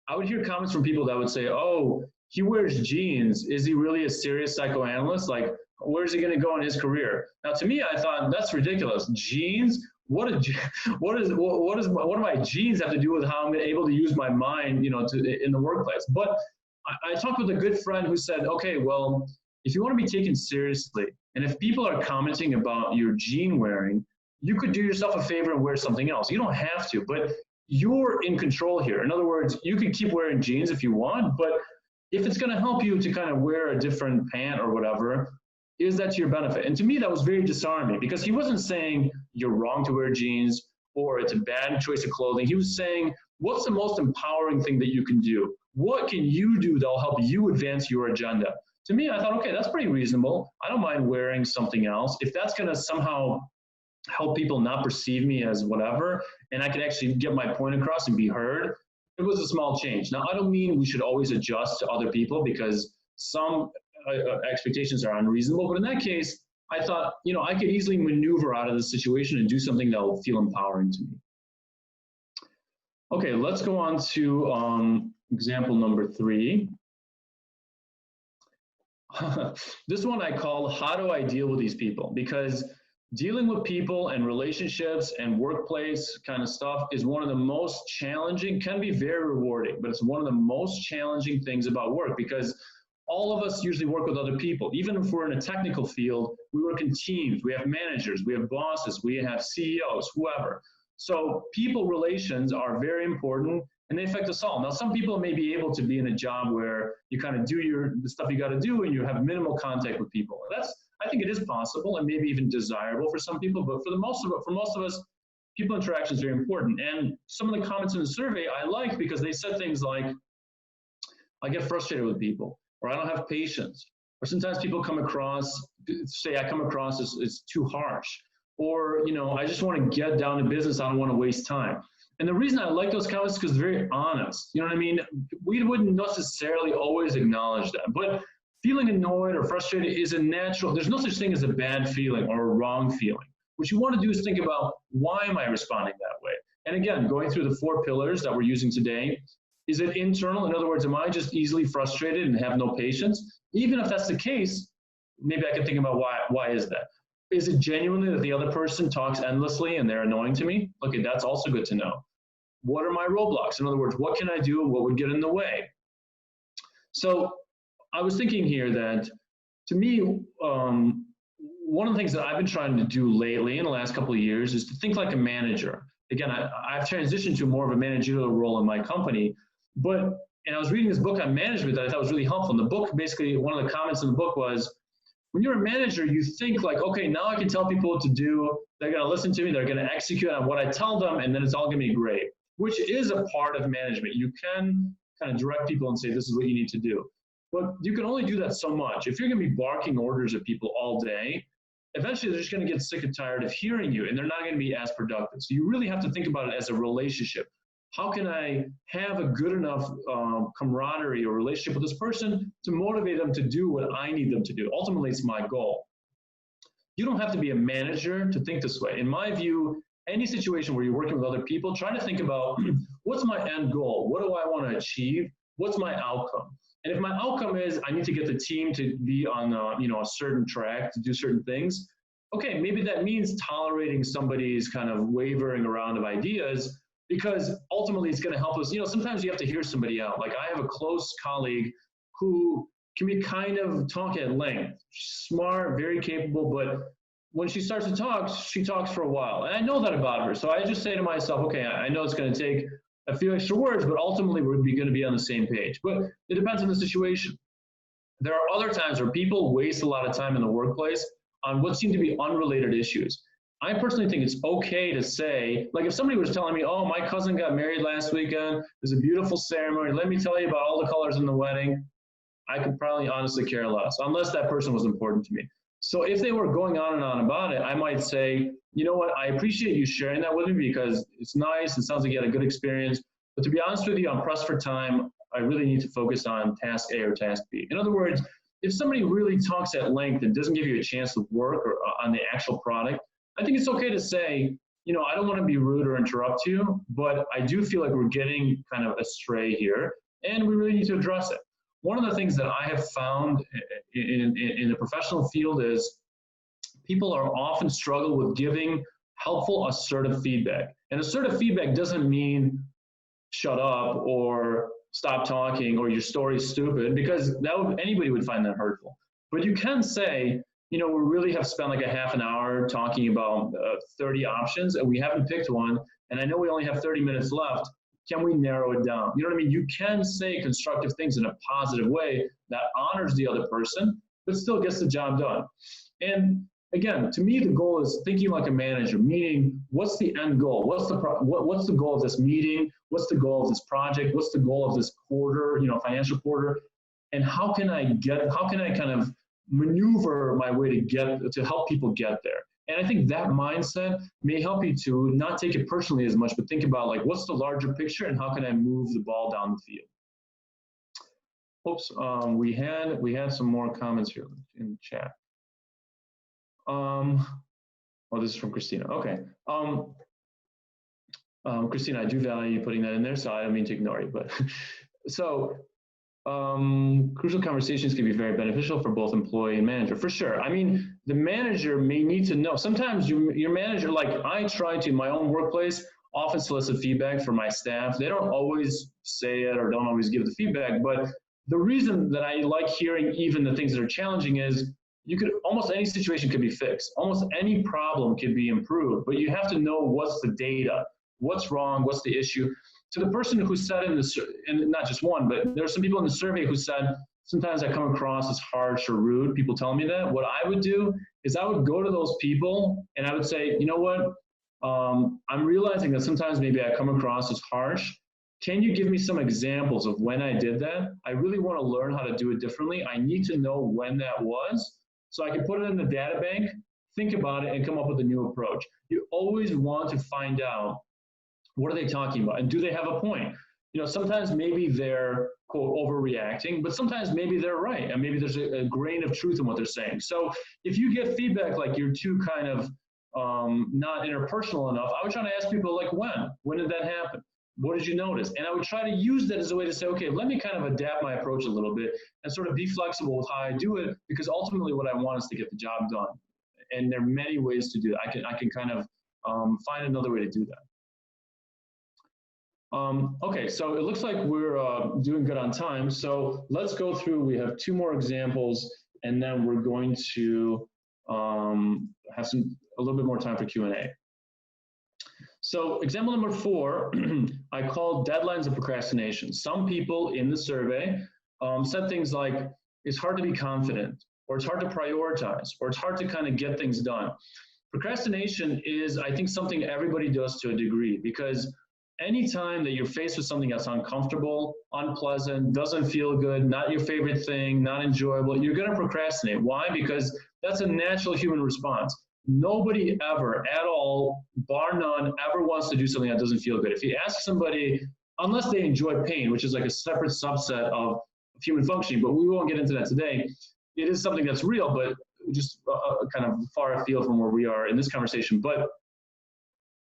I would hear comments from people that would say, oh, he wears jeans. Is he really a serious psychoanalyst? Like, where's he going to go in his career? Now, to me, I thought that's ridiculous. Jeans? What do my jeans have to do with how I'm able to use my mind, in the workplace? But I talked with a good friend who said, okay, well, if you want to be taken seriously, and if people are commenting about your jean wearing, you could do yourself a favor and wear something else. You don't have to, but you're in control here. In other words, you can keep wearing jeans if you want, but if it's going to help you to kind of wear a different pant or whatever, is that to your benefit? And to me, that was very disarming, because he wasn't saying you're wrong to wear jeans or it's a bad choice of clothing. He was saying, what's the most empowering thing that you can do? What can you do that'll help you advance your agenda? To me, I thought, okay, that's pretty reasonable. I don't mind wearing something else. If that's going to somehow help people not perceive me as whatever, and I could actually get my point across and be heard, it was a small change. Now, I don't mean we should always adjust to other people, because some expectations are unreasonable. But in that case, I thought, I could easily maneuver out of the situation and do something that will feel empowering to me. Okay, let's go on to example number 3. This one I call, how do I deal with these people? Because dealing with people and relationships and workplace kind of stuff is one of the most challenging, can be very rewarding, but it's one of the most challenging things about work, because all of us usually work with other people. Even if we're in a technical field, we work in teams. We have managers, we have bosses, we have CEOs, whoever. So people relations are very important, and they affect us all. Now, some people may be able to be in a job where you kind of do the stuff you got to do and you have minimal contact with people. I think it is possible and maybe even desirable for some people, but for most of us, people interaction is very important. And some of the comments in the survey I liked, because they said things like, I get frustrated with people, or I don't have patience, or sometimes people come across as too harsh, or, I just want to get down to business. I don't want to waste time. And the reason I like those comments is because they're very honest. You know what I mean? We wouldn't necessarily always acknowledge that, but feeling annoyed or frustrated is a natural. There's no such thing as a bad feeling or a wrong feeling. What you want to do is think about, why am I responding that way? And again, going through the 4 pillars that we're using today, is it internal? In other words, am I just easily frustrated and have no patience? Even if that's the case, maybe I can think about why is that? Is it genuinely that the other person talks endlessly and they're annoying to me? Okay, that's also good to know. What are my roadblocks? In other words, what can I do? What would get in the way? So I was thinking here that, to me, one of the things that I've been trying to do lately in the last couple of years is to think like a manager. Again, I've transitioned to more of a managerial role in my company, and I was reading this book on management that I thought was really helpful. And the book, basically, one of the comments in the book was, when you're a manager, you think like, okay, now I can tell people what to do. They're going to listen to me. They're going to execute on what I tell them, and then it's all going to be great, which is a part of management. You can kind of direct people and say, this is what you need to do. But you can only do that so much. If you're going to be barking orders at people all day, eventually they're just going to get sick and tired of hearing you, and they're not going to be as productive. So you really have to think about it as a relationship. How can I have a good enough camaraderie or relationship with this person to motivate them to do what I need them to do? Ultimately, it's my goal. You don't have to be a manager to think this way. In my view, any situation where you're working with other people, try to think about, what's my end goal? What do I want to achieve? What's my outcome? And if my outcome is I need to get the team to be on a certain track to do certain things, okay, maybe that means tolerating somebody's kind of wavering around of ideas, because ultimately it's going to help us. Sometimes you have to hear somebody out. Like, I have a close colleague who can be kind of talk at length. She's smart, very capable, but when she starts to talk, she talks for a while. And I know that about her. So I just say to myself, okay, I know it's going to take a few extra words, but ultimately we're going to be on the same page. But it depends on the situation. There are other times where people waste a lot of time in the workplace on what seem to be unrelated issues. I personally think it's okay to say, like if somebody was telling me, oh, my cousin got married last weekend, it was a beautiful ceremony, let me tell you about all the colors in the wedding, I could probably honestly care less, unless that person was important to me. So if they were going on and on about it, I might say, you know what, I appreciate you sharing that with me because it's nice, it sounds like you had a good experience, but to be honest with you, I'm pressed for time, I really need to focus on task A or task B. In other words, if somebody really talks at length and doesn't give you a chance to work or on the actual product, I think it's okay to say, you know, I don't want to be rude or interrupt you, but I do feel like we're getting kind of astray here, and we really need to address it. One of the things that I have found in the professional field is people are often struggle with giving helpful, assertive feedback. And assertive feedback doesn't mean shut up or stop talking or your story's stupid, because anybody would find that hurtful. But you can say, you know, we really have spent like a half an hour talking about 30 options and we haven't picked one. And I know we only have 30 minutes left. Can we narrow it down? You know what I mean? You can say constructive things in a positive way that honors the other person, but still gets the job done. And again, to me, the goal is thinking like a manager, meaning what's the end goal? What's the goal of this meeting? What's the goal of this project? What's the goal of this quarter, you know, financial quarter? And how can I kind of maneuver my way to help people get there? And I think that mindset may help you to not take it personally as much, but think about like, what's the larger picture and how can I move the ball down the field? Oops, we had some more comments here in the chat. Oh, this is from Christina. Okay. Christina, I do value you putting that in there, so I don't mean to ignore you, but so crucial conversations can be very beneficial for both employee and manager, for sure. I mean, the manager may need to know. Sometimes your manager, like I try to in my own workplace, often solicit feedback from my staff. They don't always say it or don't always give the feedback, but the reason that I like hearing even the things that are challenging is almost any situation could be fixed. Almost any problem could be improved, but you have to know what's the data, what's wrong, what's the issue. To the person who said and not just one, but there are some people in the survey who said, sometimes I come across as harsh or rude. People tell me that. What I would do is I would go to those people and I would say, you know what? I'm realizing that sometimes maybe I come across as harsh. Can you give me some examples of when I did that? I really want to learn how to do it differently. I need to know when that was so I can put it in the data bank, think about it, and come up with a new approach. You always want to find out, what are they talking about? And do they have a point? You know, sometimes maybe they're, quote, overreacting, but sometimes maybe they're right. And maybe there's a grain of truth in what they're saying. So if you get feedback like you're too kind of not interpersonal enough, I would try to ask people like, when did that happen? What did you notice? And I would try to use that as a way to say, okay, let me kind of adapt my approach a little bit and sort of be flexible with how I do it, because ultimately what I want is to get the job done. And there are many ways to do that. I can kind of find another way to do that. Okay, so it looks like we're doing good on time. So let's go through, we have 2 more examples, and then we're going to have a little bit more time for Q&A. So example number 4, I call deadlines and procrastination. Some people in the survey said things like, it's hard to be confident, or it's hard to prioritize, or it's hard to kind of get things done. Procrastination is, I think, something everybody does to a degree, because anytime that you're faced with something that's uncomfortable, unpleasant, doesn't feel good, not your favorite thing, not enjoyable, you're going to procrastinate. Why? Because that's a natural human response. Nobody ever, at all, bar none, ever wants to do something that doesn't feel good. If you ask somebody, unless they enjoy pain, which is like a separate subset of human functioning, but we won't get into that today, it is something that's real, but just kind of far afield from where we are in this conversation. But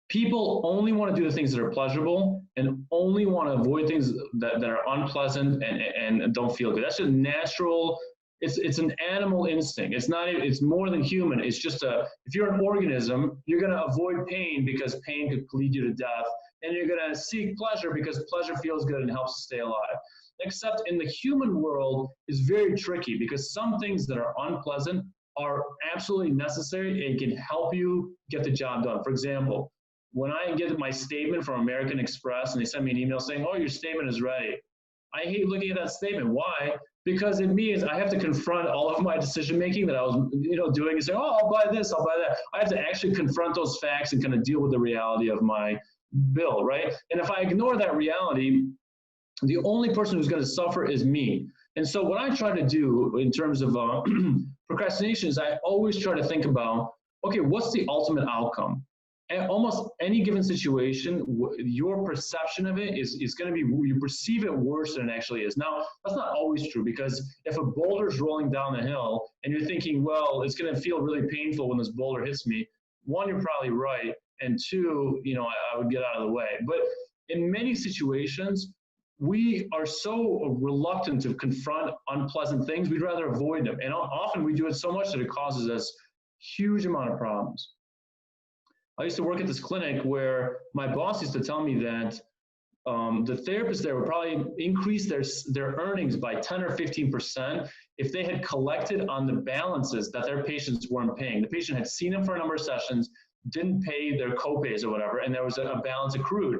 people only want to do the things that are pleasurable and only want to avoid things that are unpleasant and don't feel good. That's a natural, it's an animal instinct. It's more than human. It's just if you're an organism, you're going to avoid pain because pain could lead you to death. And you're going to seek pleasure because pleasure feels good and helps you stay alive. except in the human world is very tricky because some things that are unpleasant are absolutely necessary and can help you get the job done. For example, when I get my statement from American Express and they send me an email saying, oh, your statement is ready, I hate looking at that statement. Why? Because it means I have to confront all of my decision making that I was doing and say, oh, I'll buy this, I'll buy that. I have to actually confront those facts and kind of deal with the reality of my bill, right? And if I ignore that reality, the only person who's going to suffer is me. And so what I try to do in terms of procrastination is I always try to think about, okay, what's the ultimate outcome? And almost any given situation, your perception of it is going to be, you perceive it worse than it actually is. Now, that's not always true, because if a boulder's rolling down the hill and you're thinking, well, it's going to feel really painful when this boulder hits me, one, you're probably right. And two, I would get out of the way. But in many situations, we are so reluctant to confront unpleasant things, we'd rather avoid them. And often we do it so much that it causes us huge amount of problems. I used to work at this clinic where my boss used to tell me that the therapists there would probably increase their earnings by 10 or 15% if they had collected on the balances that their patients weren't paying. The patient had seen them for a number of sessions, didn't pay their copays or whatever, and there was a balance accrued.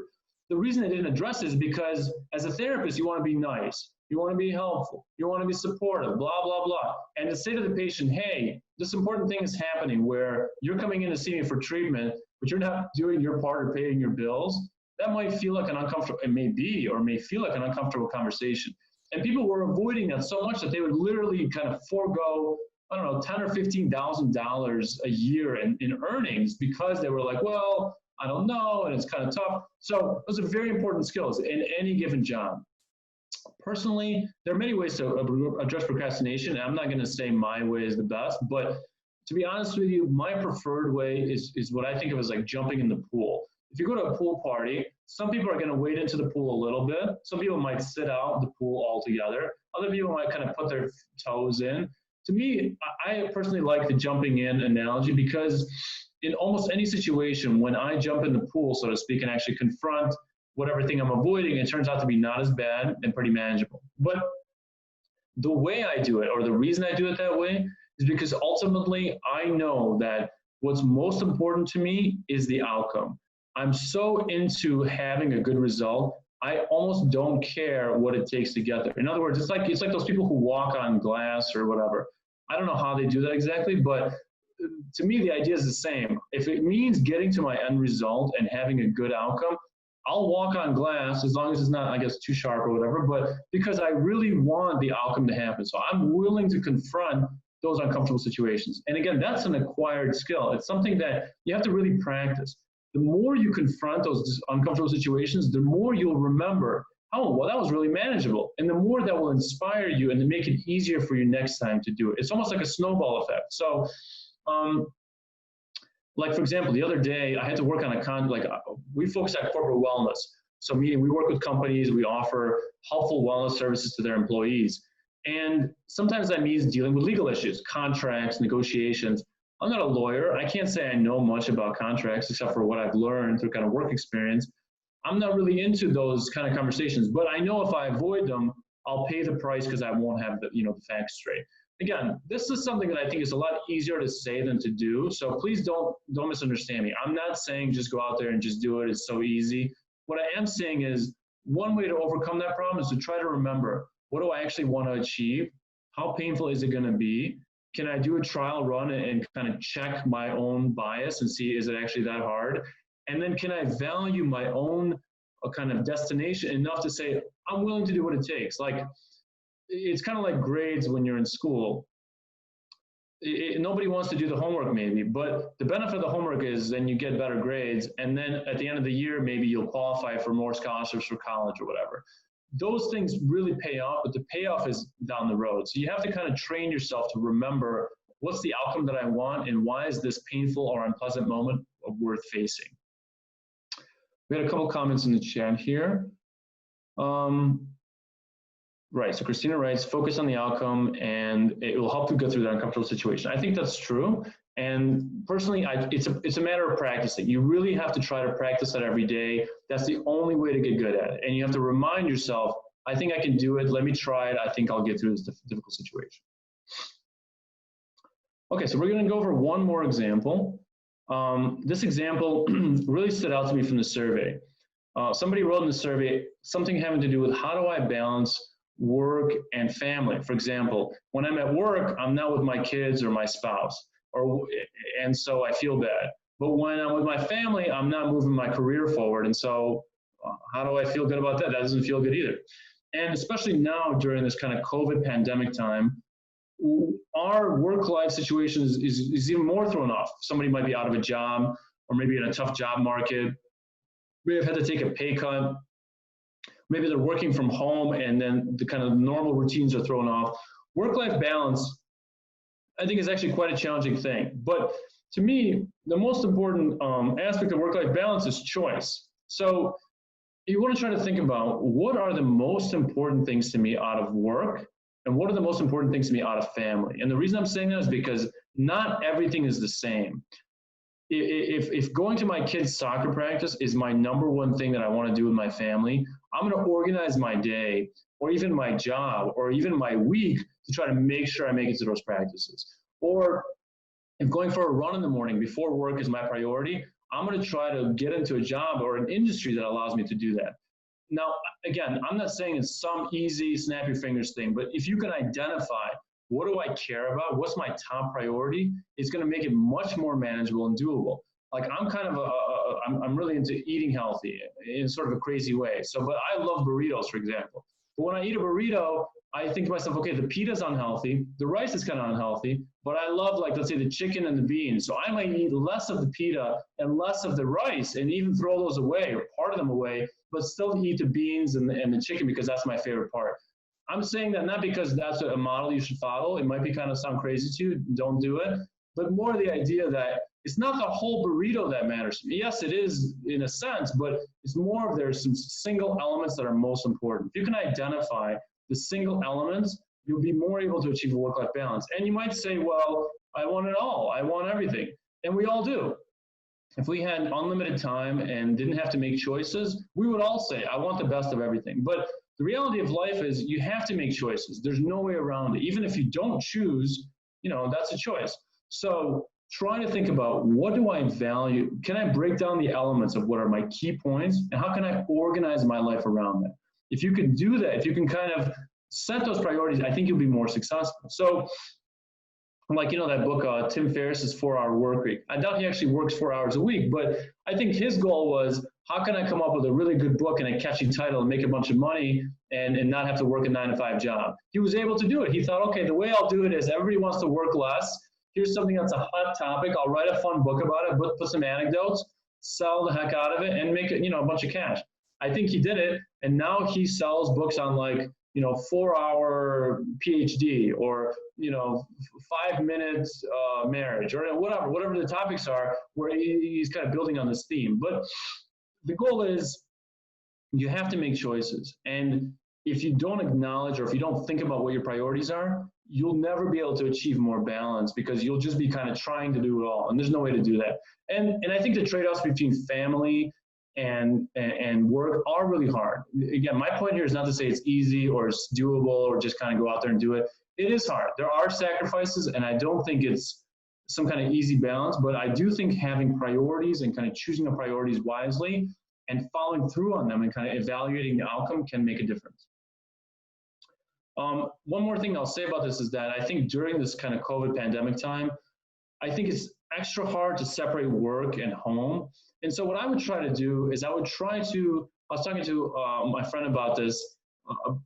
The reason they didn't address it is because as a therapist, you want to be nice, you want to be helpful, you want to be supportive, blah, blah, blah. And to say to the patient, hey, this important thing is happening where you're coming in to see me for treatment, but you're not doing your part or paying your bills, that might feel like an uncomfortable, it may be, or may feel like an uncomfortable conversation. And people were avoiding that so much that they would literally kind of forego, I don't know, $10,000 or $15,000 a year in earnings because they were like, well, I don't know, and it's kind of tough. So those are very important skills in any given job. Personally, there are many ways to address procrastination, and I'm not going to say my way is the best, but to be honest with you, my preferred way is what I think of as like jumping in the pool. If you go to a pool party, some people are going to wade into the pool a little bit. Some people might sit out the pool altogether. Other people might kind of put their toes in. To me, I personally like the jumping in analogy because in almost any situation, when I jump in the pool, so to speak, and actually confront whatever thing I'm avoiding, it turns out to be not as bad and pretty manageable. But the way I do it, or the reason I do it that way, is because ultimately I know that what's most important to me is the outcome. I'm so into having a good result, I almost don't care what it takes to get there. In other words, it's like those people who walk on glass or whatever. I don't know how they do that exactly, but to me, the idea is the same. If it means getting to my end result and having a good outcome, I'll walk on glass as long as it's not, I guess, too sharp or whatever, but because I really want the outcome to happen. So I'm willing to confront those uncomfortable situations. And again, that's an acquired skill. It's something that you have to really practice. The more you confront those uncomfortable situations, the more you'll remember, oh, well, that was really manageable. And the more that will inspire you and to make it easier for you next time to do it. It's almost like a snowball effect. So, like, for example, the other day, I had to work on we focus on corporate wellness. So meaning we work with companies, we offer helpful wellness services to their employees. And sometimes that means dealing with legal issues, contracts, negotiations. I'm not a lawyer. I can't say I know much about contracts except for what I've learned through kind of work experience. I'm not really into those kind of conversations, but I know if I avoid them, I'll pay the price because I won't have the facts straight. Again, this is something that I think is a lot easier to say than to do. So please don't misunderstand me. I'm not saying just go out there and just do it. It's so easy. What I am saying is one way to overcome that problem is to try to remember, what do I actually want to achieve? How painful is it going to be? Can I do a trial run and kind of check my own bias and see, is it actually that hard? And then can I value my own kind of destination enough to say, I'm willing to do what it takes? Like, it's kind of like grades when you're in school. Nobody wants to do the homework maybe, but the benefit of the homework is then you get better grades. And then at the end of the year, maybe you'll qualify for more scholarships for college or whatever. Those things really pay off, but the payoff is down the road. So you have to kind of train yourself to remember, what's the outcome that I want and why is this painful or unpleasant moment worth facing? We had a couple comments in the chat here. Right, so Christina writes, focus on the outcome and it will help you go through that uncomfortable situation. I think that's true. And personally, it's a matter of practicing. You really have to try to practice that every day. That's the only way to get good at it. And you have to remind yourself, I think I can do it. Let me try it. I think I'll get through this difficult situation. Okay, so we're going to go over one more example. This example really stood out to me from the survey. Somebody wrote in the survey something having to do with how do I balance work and family. For example, when I'm at work, I'm not with my kids or my spouse, and so I feel bad. But when I'm with my family, I'm not moving my career forward, and so how do I feel good about that? That doesn't feel good either. And especially now during this kind of COVID pandemic time, our work-life situation is even more thrown off. Somebody might be out of a job, or maybe in a tough job market, may have had to take a pay cut. Maybe they're working from home and then the kind of normal routines are thrown off. Work-life balance, I think, is actually quite a challenging thing. But to me, the most important aspect of work-life balance is choice. So you want to try to think about what are the most important things to me out of work and what are the most important things to me out of family. And the reason I'm saying that is because not everything is the same. If going to my kids' soccer practice is my number one thing that I want to do with my family, I'm going to organize my day or even my job or even my week to try to make sure I make it to those practices. Or if going for a run in the morning before work is my priority, I'm going to try to get into a job or an industry that allows me to do that. Now, again, I'm not saying it's some easy snap your fingers thing, but if you can identify what do I care about, what's my top priority, it's going to make it much more manageable and doable. Like I'm kind of I'm really into eating healthy in sort of a crazy way. So, but I love burritos, for example. But when I eat a burrito, I think to myself, okay, the pita's unhealthy, the rice is kind of unhealthy, but I love, like, let's say the chicken and the beans. So I might eat less of the pita and less of the rice and even throw those away or part of them away, but still eat the beans and the chicken because that's my favorite part. I'm saying that not because that's a model you should follow. It might be kind of sound crazy to you, don't do it, but more the idea that it's not the whole burrito that matters to me. Yes, it is in a sense, but it's more of there's some single elements that are most important. If you can identify the single elements, you'll be more able to achieve a work-life balance. And you might say, well, I want it all. I want everything. And we all do. If we had unlimited time and didn't have to make choices, we would all say, I want the best of everything. But the reality of life is you have to make choices. There's no way around it. Even if you don't choose, that's a choice. So try to think about what do I value? Can I break down the elements of what are my key points and how can I organize my life around that? If you can do that, if you can kind of set those priorities, I think you'll be more successful. So like, that book, Tim Ferriss's 4-Hour Work Week. I doubt he actually works 4 hours a week, but I think his goal was, how can I come up with a really good book and a catchy title and make a bunch of money and not have to work a 9-to-5 job? He was able to do it. He thought, okay, the way I'll do it is everybody wants to work less. Here's something that's a hot topic. I'll write a fun book about it, put some anecdotes, sell the heck out of it, and make it, a bunch of cash. I think he did it, and now he sells books on 4-hour PhD or 5-minute marriage or whatever the topics are, where he's kind of building on this theme. But the goal is you have to make choices, and if you don't acknowledge or if you don't think about what your priorities are, you'll never be able to achieve more balance because you'll just be kind of trying to do it all, and there's no way to do that. And I think the trade-offs between family and work are really hard. Again, my point here is not to say it's easy or it's doable or just kind of go out there and do it. It is hard. There are sacrifices, and I don't think it's some kind of easy balance, but I do think having priorities and kind of choosing the priorities wisely and following through on them and kind of evaluating the outcome can make a difference. One more thing I'll say about this is that I think during this kind of COVID pandemic time, I think it's extra hard to separate work and home. And so what I would try to do is I was talking to my friend about this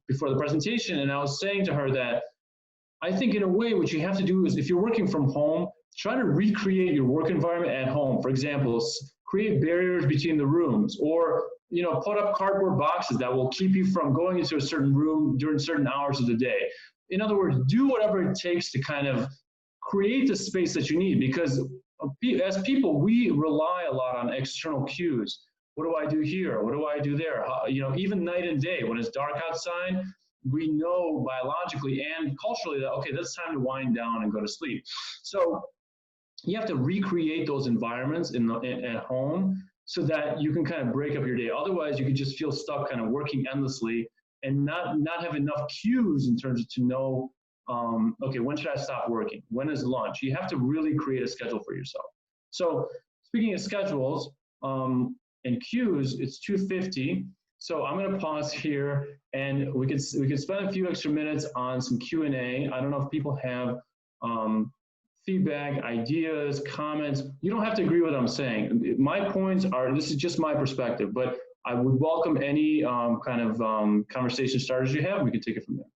before the presentation, and I was saying to her that I think in a way what you have to do is if you're working from home, try to recreate your work environment at home. For example, create barriers between the rooms or put up cardboard boxes that will keep you from going into a certain room during certain hours of the day. In other words, do whatever it takes to kind of create the space that you need, because as people, we rely a lot on external cues. What do I do here? What do I do there? Even night and day, when it's dark outside, we know biologically and culturally that, okay, that's time to wind down and go to sleep. So you have to recreate those environments at home so that you can kind of break up your day. Otherwise, you could just feel stuck kind of working endlessly and not have enough cues in terms of to know, okay, when should I stop working? When is lunch? You have to really create a schedule for yourself. So speaking of schedules and cues, it's 2:50. So I'm going to pause here, and we could spend a few extra minutes on some Q&A. I don't know if people have feedback, ideas, comments. You don't have to agree with what I'm saying. My points are, this is just my perspective, but I would welcome any kind of conversation starters you have. We could take it from there.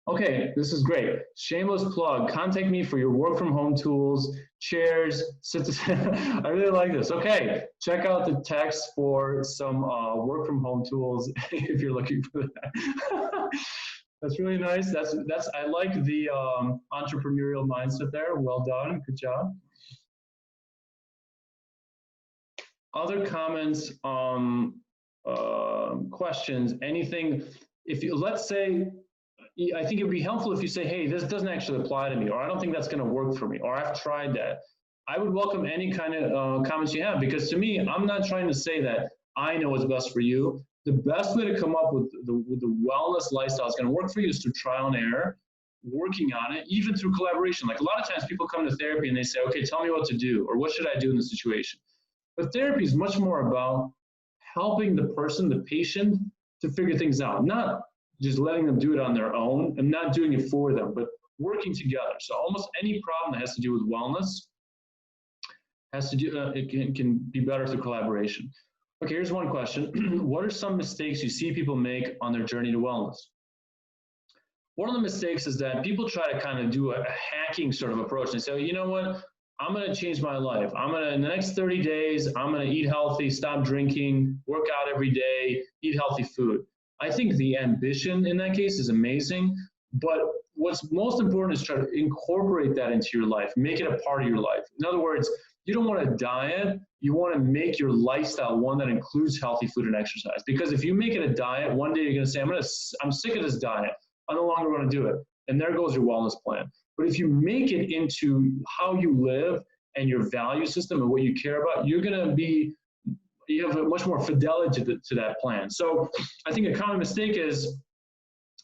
Okay, this is great. Shameless plug. Contact me for your work from home tools, chairs, I really like this. Okay, check out the text for some work from home tools if you're looking for that. That's really nice. I like the entrepreneurial mindset there. Well done. Good job. Other comments, questions, anything. If you, let's say, I think it would be helpful if you say, hey, this doesn't actually apply to me, or I don't think that's going to work for me, or I've tried that. I would welcome any kind of comments you have, because to me, I'm not trying to say that I know what's best for you. The best way to come up with the wellness lifestyle is going to work for you is through trial and error, working on it, even through collaboration. Like a lot of times people come to therapy and they say, okay, tell me what to do, or what should I do in this situation? But therapy is much more about helping the person, the patient, to figure things out, not just letting them do it on their own and not doing it for them, but working together. So almost any problem that has to do with wellness has to do, it can be better through collaboration. Okay, here's one question. What are some mistakes you see people make on their journey to wellness? One of the mistakes is that people try to kind of do a hacking sort of approach. They say, you know what, I'm going to change my life. In the next 30 days, I'm going to eat healthy, stop drinking, work out every day, eat healthy food. I think the ambition in that case is amazing, but what's most important is try to incorporate that into your life, make it a part of your life. In other words, you don't want to diet, you want to make your lifestyle one that includes healthy food and exercise. Because if you make it a diet, one day you're going to say, I'm sick of this diet, I'm no longer going to do it. And there goes your wellness plan. But if you make it into how you live and your value system and what you care about, you have a much more fidelity to that plan. So I think a common mistake is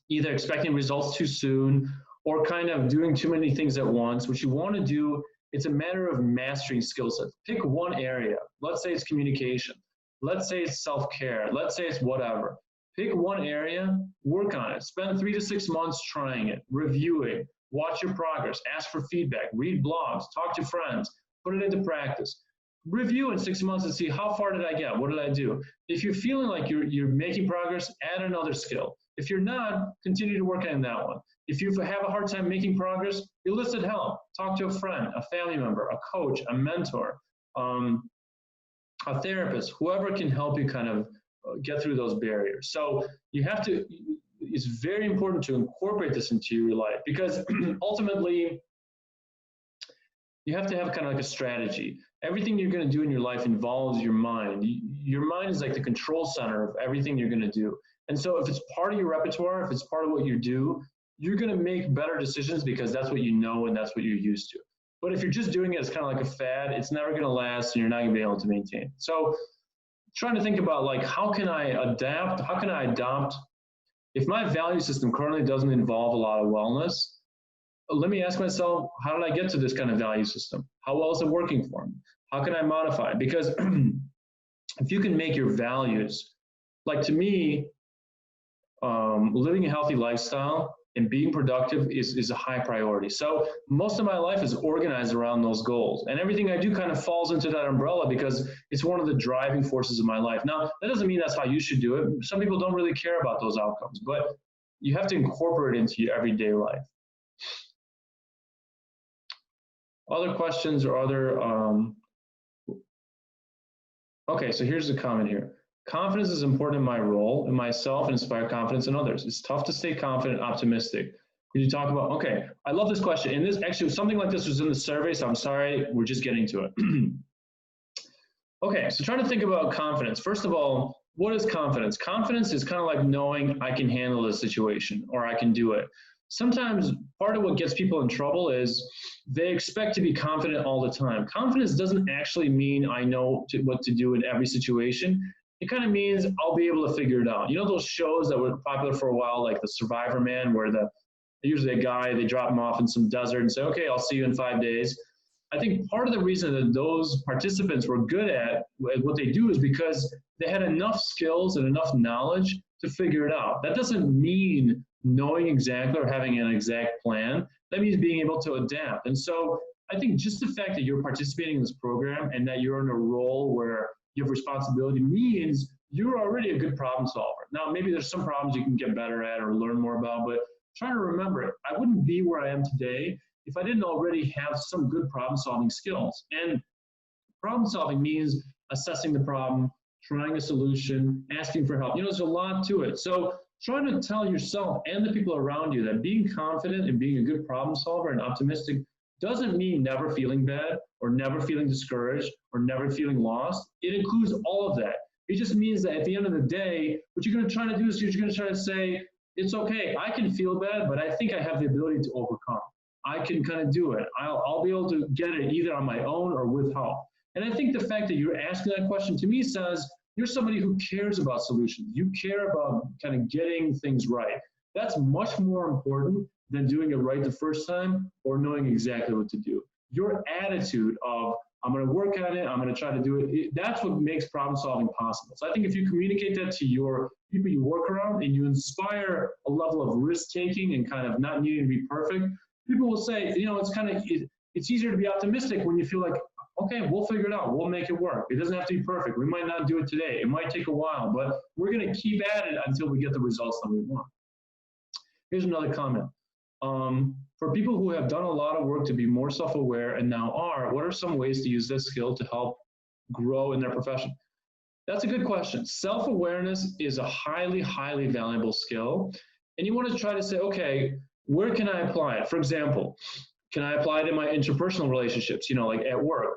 either expecting results too soon or kind of doing too many things at once. What you want to do, it's a matter of mastering skill sets. Pick one area. Let's say it's communication. Let's say it's self-care. Let's say it's whatever. Pick one area, work on it. Spend 3 to 6 months trying it, reviewing, watch your progress, ask for feedback, read blogs, talk to friends, put it into practice. Review in 6 months and see how far did I get? What did I do? If you're feeling like you're making progress, add another skill. If you're not, continue to work on that one. If you have a hard time making progress, elicit help. Talk to a friend, a family member, a coach, a mentor, a therapist, whoever can help you kind of get through those barriers. So you have to, it's very important to incorporate this into your life, because ultimately you have to have kind of like a strategy. Everything you're going to do in your life involves your mind. Your mind is like the control center of everything you're going to do. And so if it's part of your repertoire, if it's part of what you do, you're going to make better decisions because that's what you know and that's what you're used to. But if you're just doing it as kind of like a fad, it's never going to last and you're not going to be able to maintain. So trying to think about like, how can I adapt? How can I adopt? If my value system currently doesn't involve a lot of wellness, let me ask myself, how did I get to this kind of value system? How well is it working for me? How can I modify it? Because if you can make your values, like to me, living a healthy lifestyle and being productive is a high priority. So most of my life is organized around those goals. And everything I do kind of falls into that umbrella because it's one of the driving forces of my life. Now, that doesn't mean that's how you should do it. Some people don't really care about those outcomes, but you have to incorporate it into your everyday life. Other questions or other, okay, so here's a comment here. Confidence is important in my role, in myself, and inspire confidence in others. It's tough to stay confident and optimistic. Could you talk about, okay, I love this question. And this actually, something like this was in the survey, so I'm sorry, we're just getting to it. Okay, so trying to think about confidence. First of all, what is confidence? Confidence is kind of like knowing I can handle the situation or I can do it. Sometimes part of what gets people in trouble is they expect to be confident all the time. Confidence doesn't actually mean I know what to do in every situation. it kind of means I'll be able to figure it out. You know those shows that were popular for a while, like The Survivor Man, where usually a guy, they drop him off in some desert and say, okay, I'll see you in 5 days. I think part of the reason that those participants were good at what they do is because they had enough skills and enough knowledge to figure it out. That doesn't mean knowing exactly or having an exact plan. That means being able to adapt. And so I think just the fact that you're participating in this program and that you're in a role where you have responsibility means you're already a good problem solver. Now, maybe there's some problems you can get better at or learn more about, but try to remember, I wouldn't be where I am today if I didn't already have some good problem solving skills. And problem solving means assessing the problem, trying a solution, asking for help. You know, there's a lot to it. So try to tell yourself and the people around you that being confident and being a good problem solver and optimistic doesn't mean never feeling bad or never feeling discouraged or never feeling lost. It includes all of that. It just means that at the end of the day, what you're going to try to do is you're going to try to say, it's okay, I can feel bad, but I think I have the ability to overcome. I can kind of do it. I'll be able to get it either on my own or with help. And I think the fact that you're asking that question to me says you're somebody who cares about solutions. You care about kind of getting things right. That's much more important than doing it right the first time or knowing exactly what to do. Your attitude of, I'm going to work on it, I'm going to try to do it, that's what makes problem solving possible. So I think if you communicate that to your people you work around and you inspire a level of risk taking and kind of not needing to be perfect, people will say, you know, it's easier to be optimistic when you feel like, okay, we'll figure it out, we'll make it work. It doesn't have to be perfect. We might not do it today. It might take a while, but we're going to keep at it until we get the results that we want. Here's another comment. For people who have done a lot of work to be more self-aware and now are, what are some ways to use this skill to help grow in their profession? That's a good question. Self-awareness is a highly, highly valuable skill. And you want to try to say, okay, where can I apply it? For example, can I apply it in my interpersonal relationships, you know, like at work?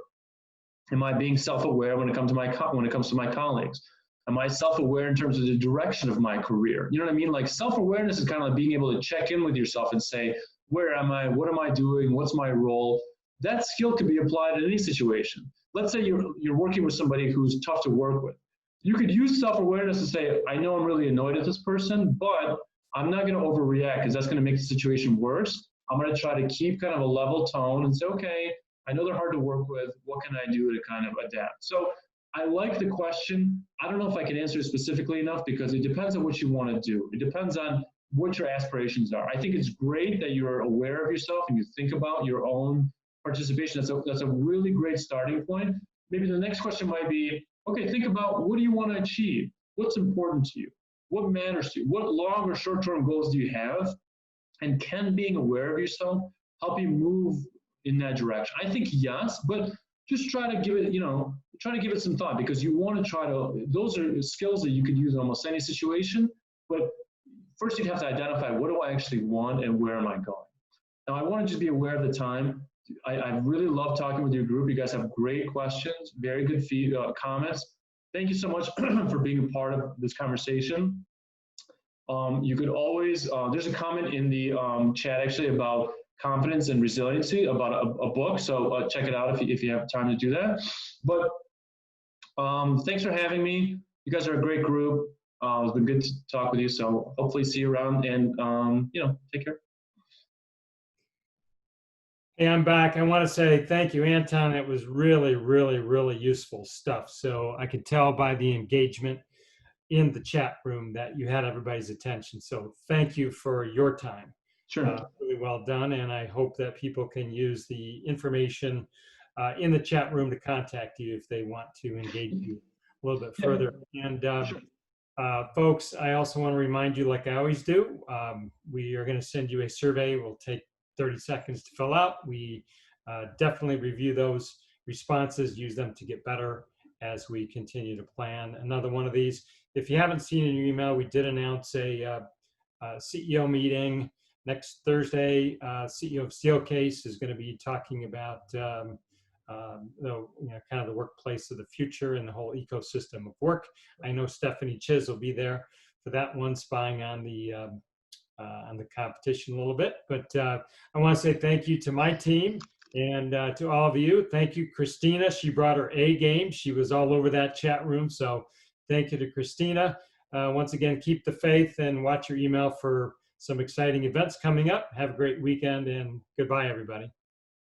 Am I being self-aware when it comes to my colleagues? Am I self-aware in terms of the direction of my career? You know what I mean? Like self-awareness is kind of like being able to check in with yourself and say, where am I? What am I doing? What's my role? That skill can be applied in any situation. Let's say you're working with somebody who's tough to work with. You could use self-awareness to say, I know I'm really annoyed at this person, but I'm not going to overreact because that's going to make the situation worse. I'm going to try to keep kind of a level tone and say, okay, I know they're hard to work with. What can I do to kind of adapt? So I like the question. I don't know if I can answer it specifically enough because it depends on what you want to do. It depends on what your aspirations are. I think it's great that you're aware of yourself and you think about your own participation. That's a really great starting point. Maybe the next question might be, okay, think about what do you want to achieve? What's important to you? What matters to you? What long or short-term goals do you have? And can being aware of yourself help you move in that direction? I think yes, but just try to give it, some thought because you want to try to, those are skills that you could use in almost any situation, but first you'd have to identify what do I actually want and where am I going? Now I want to just be aware of the time. I really love talking with your group. You guys have great questions, very good comments. Thank you so much for being a part of this conversation. You could always, there's a comment in the chat actually about confidence and resiliency, about a book. So check it out if you have time to do that. But thanks for having me. You guys are a great group. It's been good to talk with you. So hopefully see you around and, take care. Hey, I'm back. I want to say thank you, Anton. It was really, really, really useful stuff. So I could tell by the engagement in the chat room that you had everybody's attention. So thank you for your time. Sure. Really well done. And I hope that people can use the information in the chat room to contact you if they want to engage you a little bit further. And sure. Folks, I also want to remind you, like I always do, we are going to send you a survey. We'll take 30 seconds to fill out. We definitely review those responses, use them to get better as we continue to plan another one of these. If you haven't seen in your email, we did announce a CEO meeting next Thursday. CEO of Steelcase is going to be talking about kind of the workplace of the future and the whole ecosystem of work. I know Stephanie Chiz will be there for that one, spying on the competition a little bit. But I want to say thank you to my team and to all of you. Thank you, Christina. She brought her A game. She was all over that chat room. So Thank you to Christina. Once again, keep the faith and watch your email for some exciting events coming up. Have a great weekend and goodbye, everybody.